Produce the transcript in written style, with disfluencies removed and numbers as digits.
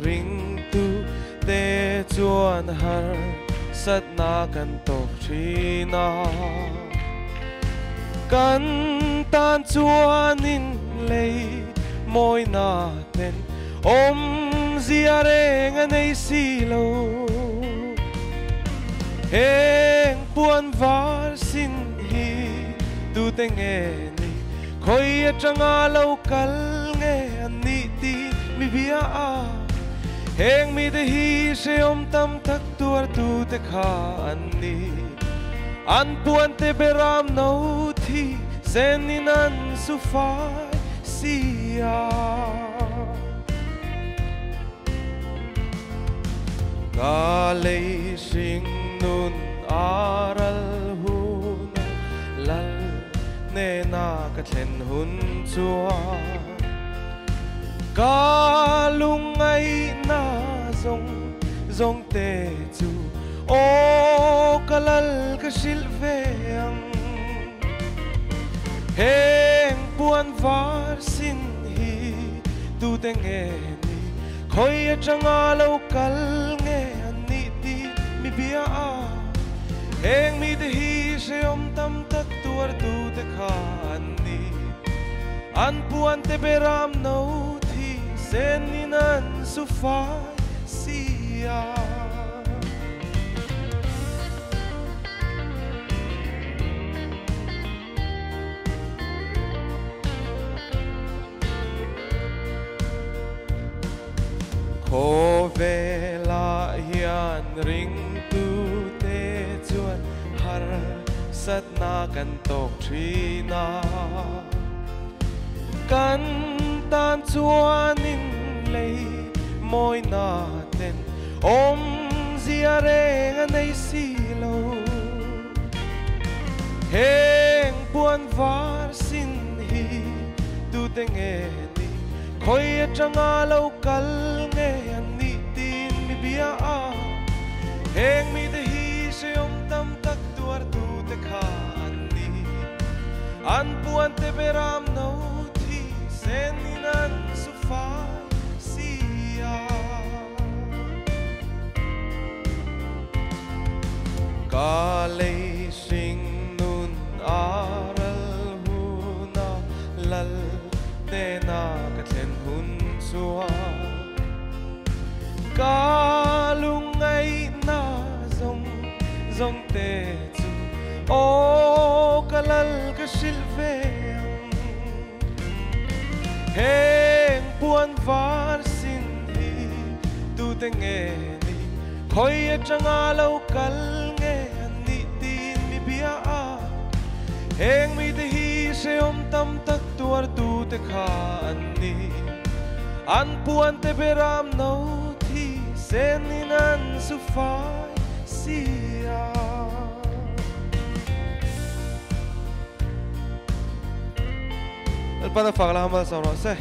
ring tu te chuan har sat na kan tok thina kan tan chuanin lei moi na ten om zia reng anei si lo heng puan var sin hi tu te nge ni khoi atanga lo kal nge ani ti mi bia a heng mi de hi se om tam tak tuar tu te kha ani an puan te beram no thi senin an su fai sia ka lei sing nun aral hun lal ne na ka thlen hun chua ka lungai na zong zong te chu o kalal ka silveang heng puan var sin hi tu te nge ni khoi atanga lo kal nge ani ti mi bia a heng mi de hi se om tam tak tuar tu te kha ani an puan te beram no thi senin an su fai sia ko vela hian ring tu te chuan har sat na kan tok thina kan tan chuanin lei moi na ten om zia reng anei si lo heng puan var sin hi tu te nge ni khoi atanga lo kal nge ani tin mi bia a heng mi de hi se om tam tak tuar tu te kha ani an puan te beram no thi senin an su fai sia ka lei sing nun aral huna lal te na ka thlen hun chua ka lungai na zong zong te chu o kalal ka silveang heng puan var sin hi tu te nge ni khoi atanga lo kal nge ani tin mi bia a heng mi de hi se om tam tak tuar tu te kha ani an puan te beram no thi senin an su fai sia el para fagla mal sa no se